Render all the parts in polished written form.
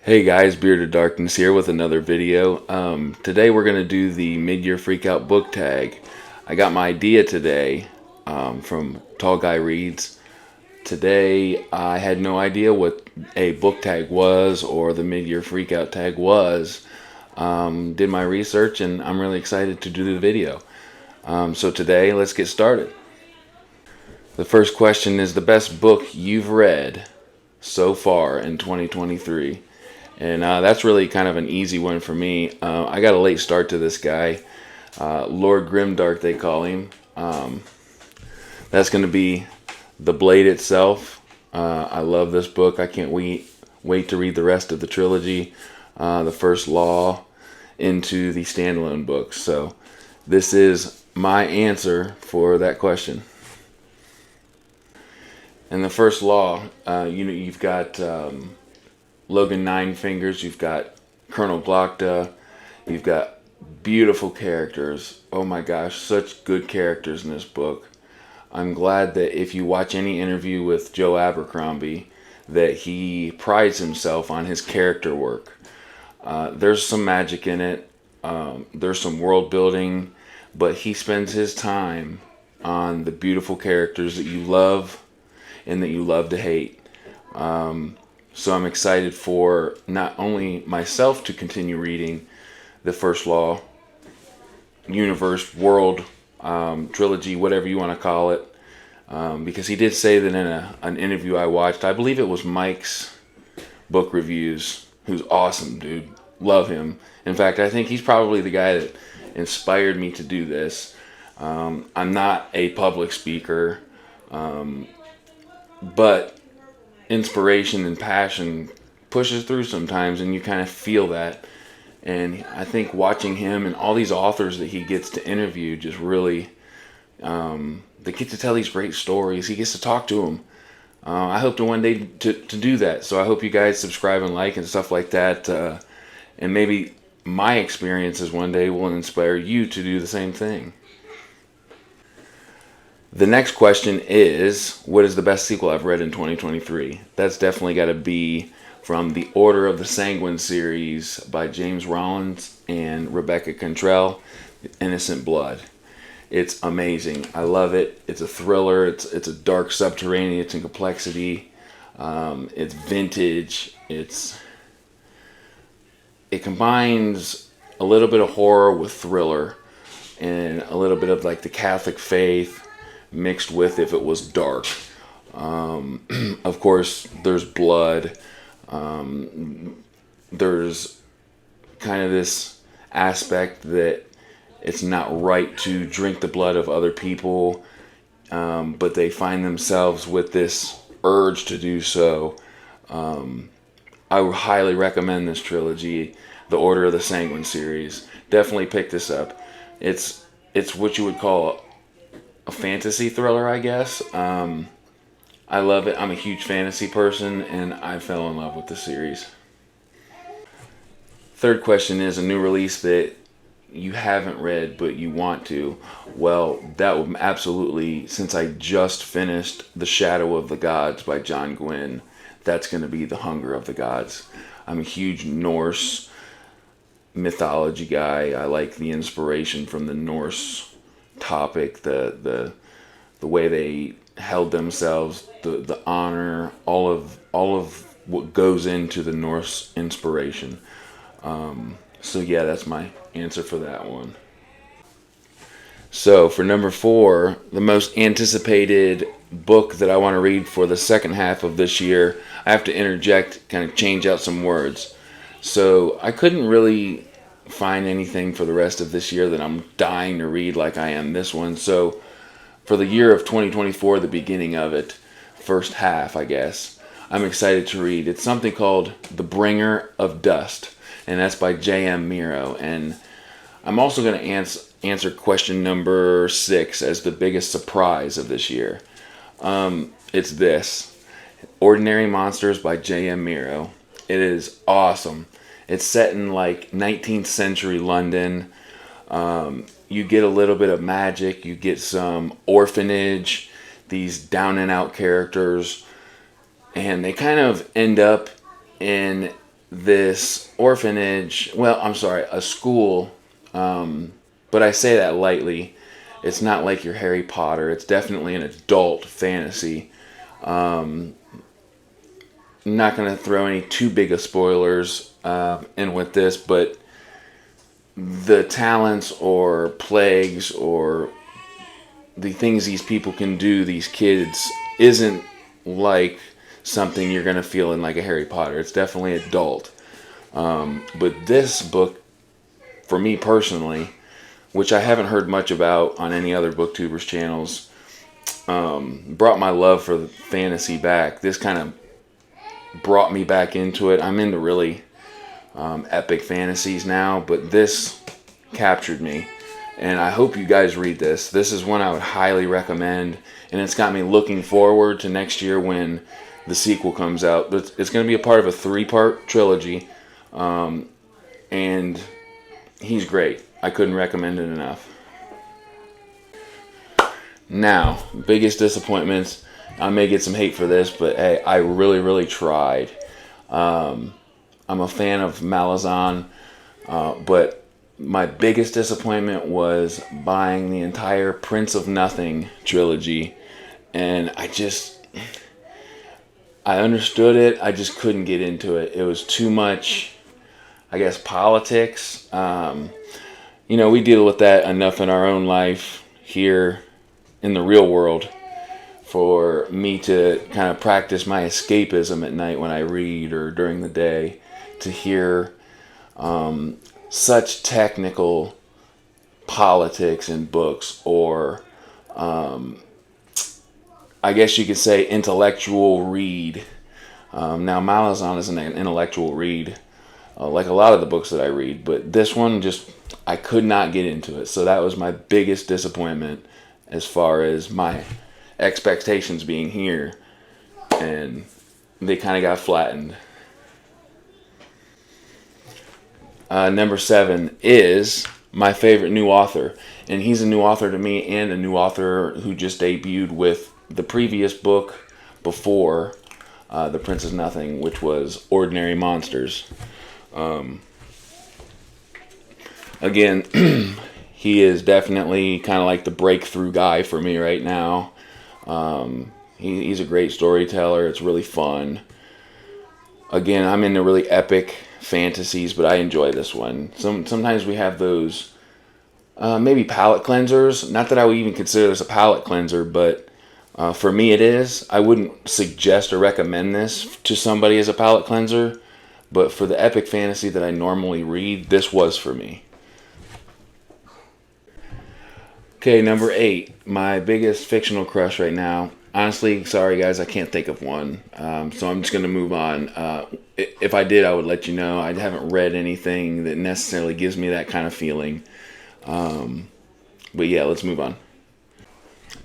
Hey guys, Bearded Darkness here with another video. Today we're going to do the Mid-Year Freakout book tag. I got my idea today from Tall Guy Reads. Today I had no idea what a book tag was or the Mid-Year Freakout tag was. Did my research and I'm really excited to do the video. So today, let's get started. The first question is the best book you've read so far in 2023. And that's really kind of an easy one for me. I got a late start to this guy. Lord Grimdark, they call him. That's going to be The Blade itself. I love this book. I can't wait to read the rest of the trilogy. The First Law into the standalone books. So this is my answer for that question. And the First Law, you've got Logan Nine Fingers, you've got Colonel Blokta, you've got beautiful characters. Oh my gosh, such good characters in this book. I'm glad that if you watch any interview with Joe Abercrombie, that he prides himself on his character work. There's some magic in it, there's some world building, but he spends his time on the beautiful characters that you love and that you love to hate. So I'm excited for not only myself to continue reading the First Law universe, world, trilogy, whatever you want to call it, because he did say that in an interview I watched, I believe it was Mike's Book Reviews, who's awesome, dude. Love him. In fact, I think he's probably the guy that inspired me to do this. I'm not a public speaker, but inspiration and passion pushes through sometimes, and you kind of feel that. And I think watching him and all these authors that he gets to interview just really, they get to tell these great stories. He gets to talk to them. I hope to one day to do that. So I hope you guys subscribe and like and stuff like that. And maybe my experiences one day will inspire you to do the same thing. The next question is, what is the best sequel I've read in 2023? That's definitely got to be from the Order of the Sanguine series by James Rollins and Rebecca Cantrell, Innocent Blood. It's amazing. I love it. It's a thriller. It's a dark subterranean. It's in complexity. It's vintage. It combines a little bit of horror with thriller and a little bit of like the Catholic faith mixed with if it was dark. Of course, there's blood. There's kind of this aspect that it's not right to drink the blood of other people, but they find themselves with this urge to do so. I would highly recommend this trilogy, the Order of the Sanguine series. Definitely pick this up. It's what you would call a fantasy thriller, I guess. I love it. I'm a huge fantasy person, and I fell in love with the series. Third question is a new release that you haven't read but you want to. Well, that would absolutely, since I just finished The Shadow of the Gods by John Gwynne, that's going to be The Hunger of the Gods. I'm a huge Norse mythology guy. I like the inspiration from the Norse topic, the way they held themselves, the honor, all of what goes into the Norse inspiration. So yeah, that's my answer for that one. So for number 4, the most anticipated book that I want to read for the second half of this year, I have to interject, kind of change out some words. So I couldn't really find anything for the rest of this year that I'm dying to read like I am this one. So for the year of 2024, the beginning of it, first half, I guess, I'm excited to read. It's something called The Bringer of Dust, and that's by J.M. Miro. And I'm also going to answer question number 6 as the biggest surprise of this year. It's this, Ordinary Monsters by J.M. Miro. It is awesome. It's set in like 19th century London. You get a little bit of magic. You get some orphanage, these down and out characters. And they kind of end up in this orphanage, well, I'm sorry, a school, but I say that lightly. It's not like your Harry Potter. It's definitely an adult fantasy. I'm not going to throw any too big of spoilers in with this, but the talents or plagues or the things these people can do, these kids, isn't like something you're going to feel in like a Harry Potter. It's definitely adult. But this book, for me personally, which I haven't heard much about on any other booktubers channels, brought my love for the fantasy back. This kind of brought me back into it. I'm into really epic fantasies now, but this captured me. And I hope you guys read this. This is one I would highly recommend. And it's got me looking forward to next year when the sequel comes out. It's going to be a part of a 3-part trilogy. And he's great. I couldn't recommend it enough. Now, biggest disappointments. I may get some hate for this, but hey, I really, really tried. I'm a fan of Malazan, but my biggest disappointment was buying the entire Prince of Nothing trilogy, and I understood it, I just couldn't get into it. It was too much, I guess, politics. We deal with that enough in our own life here in the real world for me to kind of practice my escapism at night when I read or during the day, to hear such technical politics in books, or I guess you could say intellectual read. Now Malazan is an intellectual read, like a lot of the books that I read, but this one I could not get into it. So that was my biggest disappointment as far as my expectations being here, and they kind of got flattened. Number 7 is my favorite new author, and he's a new author to me and a new author who just debuted with the previous book before The Prince of Nothing, which was Ordinary Monsters. Again, he is definitely kind of like the breakthrough guy for me right now. He's a great storyteller. It's really fun. Again, I'm into really epic fantasies, but I enjoy this one. Sometimes we have those maybe palate cleansers. Not that I would even consider this a palate cleanser, but for me it is. I wouldn't suggest or recommend this to somebody as a palate cleanser, but for the epic fantasy that I normally read, this was for me. Okay, number 8, my biggest fictional crush right now. Honestly, sorry guys, I can't think of one, so I'm just going to move on. If I did, I would let you know. I haven't read anything that necessarily gives me that kind of feeling. But yeah, let's move on.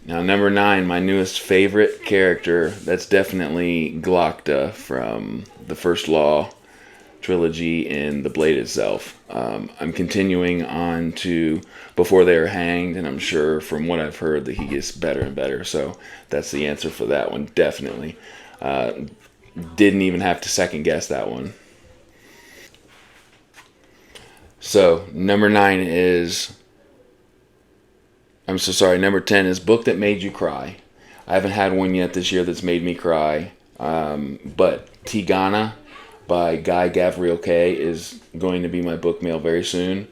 Now, number 9, my newest favorite character. That's definitely Glocta from the First Law trilogy and The Blade itself. I'm continuing on to Before They Are Hanged, and I'm sure from what I've heard that he gets better and better. So that's the answer for that one, definitely. Didn't even have to second guess that one. So number 9 is, number 10 is Book That Made You Cry. I haven't had one yet this year that's made me cry, but Tigana by Guy Gavriel Kay is going to be my book mail very soon,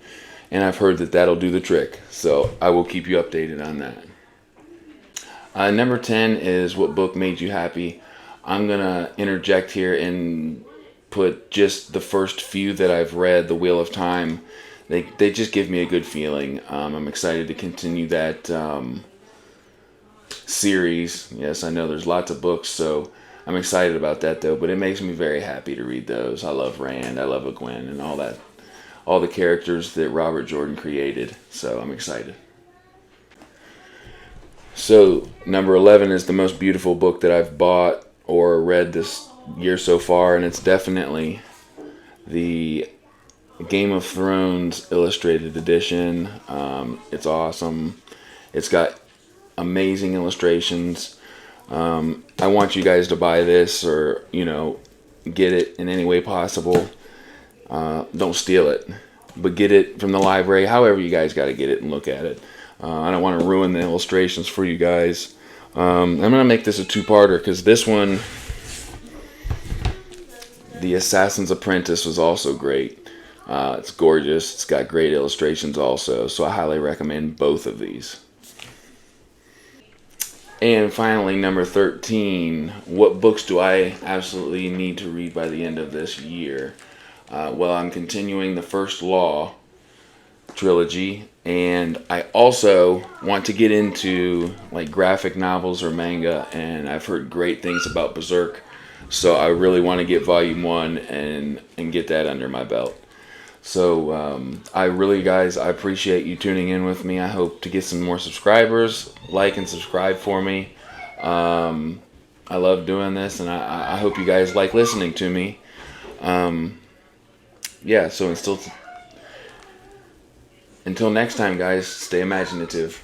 and I've heard that that'll do the trick, so I will keep you updated on that. Number 10 is What Book Made You Happy. I'm going to interject here and put just the first few that I've read, The Wheel of Time. They just give me a good feeling. I'm excited to continue that series. Yes, I know there's lots of books, so I'm excited about that though, but it makes me very happy to read those. I love Rand, I love a Gwen, and all that, all the characters that Robert Jordan created, so I'm excited. So number 11 is the most beautiful book that I've bought or read this year so far, and it's definitely the Game of Thrones illustrated edition. It's awesome. It's got amazing illustrations. I want you guys to buy this, or get it in any way possible. Don't steal it, but get it from the library. However you guys got to get it and look at it. I don't want to ruin the illustrations for you guys. I'm gonna make this a two-parter because this one, The Assassin's Apprentice, was also great. It's gorgeous. It's got great illustrations also, so I highly recommend both of these. And finally, number 13, what books do I absolutely need to read by the end of this year? Well, I'm continuing the First Law trilogy, and I also want to get into like graphic novels or manga, and I've heard great things about Berserk, so I really want to get volume 1 and get that under my belt. So I really, guys, I appreciate you tuning in with me. I hope to get some more subscribers. Like and subscribe for me. I love doing this, and I hope you guys like listening to me. Yeah, so until next time, guys, stay imaginative.